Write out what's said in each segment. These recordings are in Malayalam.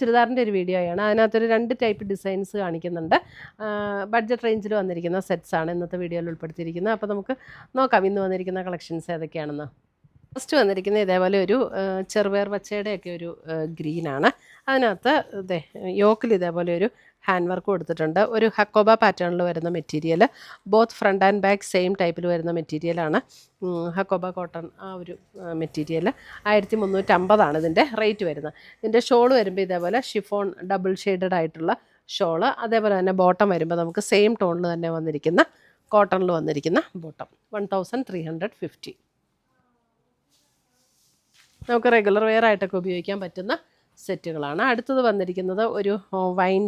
ചുരിദാറിൻ്റെ ഒരു വീഡിയോയാണ്. അതിനകത്തൊരു 2 ടൈപ്പ് ഡിസൈൻസ് കാണിക്കുന്നുണ്ട്. ബഡ്ജറ്റ് റേഞ്ചിൽ വന്നിരിക്കുന്ന സെറ്റ്സാണ് ഇന്നത്തെ വീഡിയോയിൽ ഉൾപ്പെടുത്തിയിരിക്കുന്നത്. അപ്പോൾ നമുക്ക് നോക്കാം ഇന്ന് വന്നിരിക്കുന്ന കളക്ഷൻസ് ഏതൊക്കെയാണെന്ന്. ഫസ്റ്റ് വന്നിരിക്കുന്നത് ഇതേപോലെ ഒരു ചെറുപയർ പച്ചയുടെയൊക്കെ ഒരു ഗ്രീനാണ്. അതിനകത്ത് യോക്കിൽ ഇതേപോലെ ഒരു ഹാൻഡ് വർക്ക് കൊടുത്തിട്ടുണ്ട്. ഒരു ഹക്കോബ പാറ്റേണിൽ വരുന്ന material, both front and back same ടൈപ്പിൽ വരുന്ന മെറ്റീരിയലാണ്. ഹക്കോബ കോട്ടൺ ആ ഒരു മെറ്റീരിയൽ 1350 ഇതിൻ്റെ റേറ്റ് വരുന്നത്. ഇതിൻ്റെ ഷോൾ വരുമ്പോൾ ഇതേപോലെ ഷിഫോൺ ഡബിൾ ഷെയ്ഡഡ് ആയിട്ടുള്ള ഷോള്, അതേപോലെ തന്നെ ബോട്ടം വരുമ്പോൾ നമുക്ക് സെയിം ടോണിൽ തന്നെ വന്നിരിക്കുന്ന കോട്ടണിൽ വന്നിരിക്കുന്ന ബോട്ടം 1350. നമുക്ക് റെഗുലർ വെയർ ആയിട്ടൊക്കെ ഉപയോഗിക്കാൻ പറ്റുന്ന സെറ്റുകളാണ്. അടുത്തത് വന്നിരിക്കുന്നത് ഒരു വൈൻ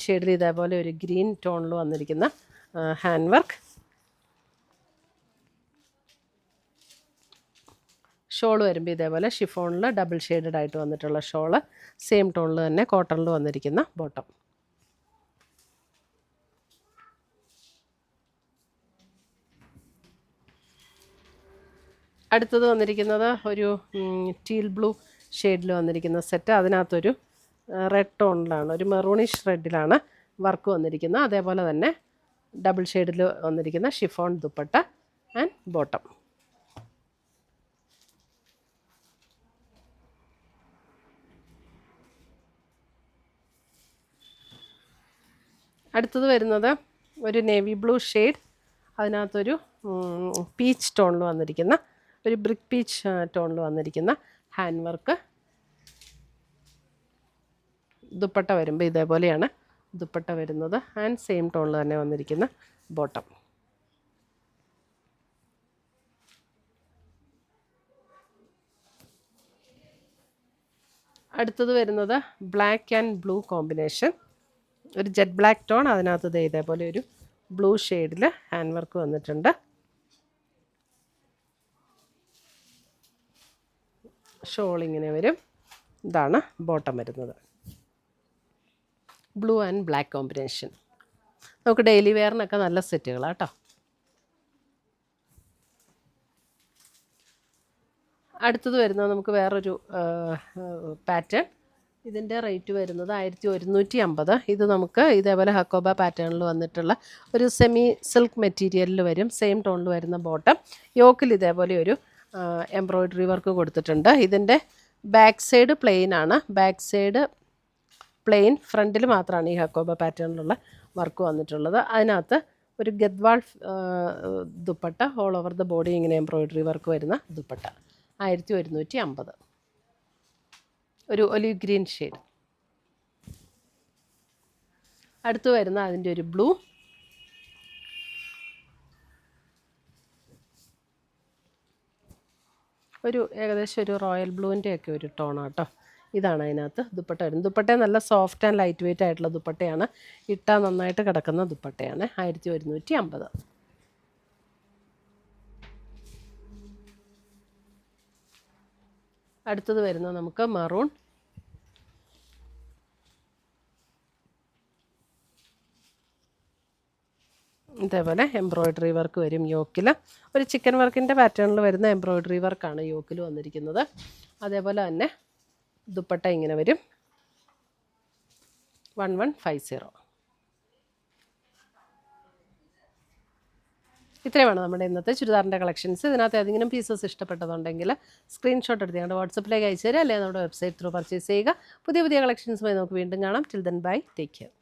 ഷെയ്ഡിൽ ഇതേപോലെ ഒരു ഗ്രീൻ ടോണിൽ വന്നിരിക്കുന്ന ഹാൻഡ് വർക്ക്. ഷോൾ വരുമ്പോൾ ഇതേപോലെ ഷിഫോണിൽ ഡബിൾ ഷെയ്ഡഡ് ആയിട്ട് വന്നിട്ടുള്ള ഷോള്, സെയിം ടോണിൽ തന്നെ കോട്ടണിൽ വന്നിരിക്കുന്ന ബോട്ടം. അടുത്തത് വന്നിരിക്കുന്നത് ഒരു ടീൽ ബ്ലൂ ഷെയ്ഡിൽ വന്നിരിക്കുന്ന സെറ്റ്. അതിനകത്തൊരു റെഡ് ടോണിലാണ്, ഒരു മെറൂണിഷ് റെഡിലാണ് വർക്ക് വന്നിരിക്കുന്നത്. അതേപോലെ തന്നെ ഡബിൾ ഷെയ്ഡിൽ വന്നിരിക്കുന്ന ഷിഫോൺ ദുപ്പട്ട ആൻഡ് ബോട്ടം. അടുത്തത് വരുന്നത് ഒരു നേവി ബ്ലൂ ഷെയ്ഡ്, അതിനകത്തൊരു പീച്ച് ടോണിൽ വന്നിരിക്കുന്ന ഒരു ബ്രിക്ക് പീച്ച് ടോണിൽ വന്നിരിക്കുന്ന ഹാൻഡ് വർക്ക്. ദുപ്പട്ട വരുമ്പോൾ ഇതേപോലെയാണ് ദുപ്പട്ട വരുന്നത് ആൻഡ് സെയിം ടോണിൽ തന്നെ വന്നിരിക്കുന്ന ബോട്ടം. അടുത്തത് വരുന്നത് ബ്ലാക്ക് ആൻഡ് ബ്ലൂ കോമ്പിനേഷൻ, ഒരു ജെറ്റ് ബ്ലാക്ക് ടോൺ, അതിനകത്ത് ഇതേപോലെ ഒരു ബ്ലൂ ഷെയ്ഡിൽ ഹാൻഡ് വർക്ക് വന്നിട്ടുണ്ട്. ഷോൾ ഇങ്ങനെ വരും. ഇതാണ് ബോട്ടം വരുന്നത്, ബ്ലൂ ആൻഡ് ബ്ലാക്ക് കോമ്പിനേഷൻ. നമുക്ക് ഡെയിലി വെയറിനൊക്കെ നല്ല സെറ്റുകളാണ് കേട്ടോ. അടുത്തത് വരുന്നത് നമുക്ക് വേറൊരു പാറ്റേൺ. ഇതിൻ്റെ റേറ്റ് വരുന്നത് 1150. ഇത് നമുക്ക് ഇതേപോലെ ഹക്കോബ പാറ്റേണിൽ വന്നിട്ടുള്ള ഒരു സെമി സിൽക്ക് മെറ്റീരിയലിൽ വരും, സെയിം ടോണിൽ വരുന്ന ബോട്ടം. യോക്കിൽ ഇതേപോലെ ഒരു എംബ്രോയ്ഡറി വർക്ക് കൊടുത്തിട്ടുണ്ട്. ഇതിൻ്റെ ബാക്ക് സൈഡ് പ്ലെയിൻ ആണ്, ബാക്ക് സൈഡ് പ്ലെയിൻ, ഫ്രണ്ടിൽ മാത്രമാണ് ഈ ഹക്കോബ പാറ്റേണിലുള്ള വർക്ക് വന്നിട്ടുള്ളത്. അതിനകത്ത് ഒരു Gadwal dupatta, all over the body ഇങ്ങനെ എംബ്രോയ്ഡറി വർക്ക് വരുന്ന ദുപ്പട്ട 1150. ഒരു ഒലിവ് ഗ്രീൻ ഷെയ്ഡ്. അടുത്ത് വരുന്ന അതിൻ്റെ ഒരു ബ്ലൂ, ഒരു ഏകദേശം ഒരു റോയൽ ബ്ലൂവിൻ്റെയൊക്കെ ഒരു ടോണാണ് കേട്ടോ. ഇതാണ് അതിനകത്ത് ദുപ്പട്ട വരുന്നത്. ദുപ്പട്ട നല്ല സോഫ്റ്റ് ആൻഡ് ലൈറ്റ് വെയ്റ്റ് ആയിട്ടുള്ള ദുപ്പട്ടയാണ്, ഇട്ടാൽ നന്നായിട്ട് കിടക്കുന്ന ദുപ്പട്ടയാണ്. 1150. അടുത്തത് വരുന്നത് നമുക്ക് മറൂൺ. ഇതേപോലെ എംബ്രോയ്ഡറി വർക്ക് വരും യോക്കിൽ. ഒരു ചിക്കൻ വർക്കിൻ്റെ പാറ്റേണിൽ വരുന്ന എംബ്രോയ്ഡറി വർക്കാണ് യോക്കിൽ വന്നിരിക്കുന്നത്. അതേപോലെ തന്നെ ദുപ്പട്ട ഇങ്ങനെ വരും 1150. ഇത്രയുമാണ് നമ്മുടെ ഇന്നത്തെ ചുരിദാറിൻ്റെ കളക്ഷൻസ്. ഇതിനകത്ത് ഏതെങ്കിലും പീസസ് ഇഷ്ടപ്പെട്ടതുണ്ടെങ്കിൽ സ്ക്രീൻഷോട്ട് എടുത്ത് ഞങ്ങളുടെ വാട്സപ്പിലേക്ക് അയച്ചു തരിക, അല്ലെങ്കിൽ നമ്മുടെ വെബ്സൈറ്റ് ത്രൂ പർച്ചേസ് ചെയ്യുക. പുതിയ കളക്ഷൻസുമായി നമുക്ക് വീണ്ടും കാണാം. Till then bye, take care.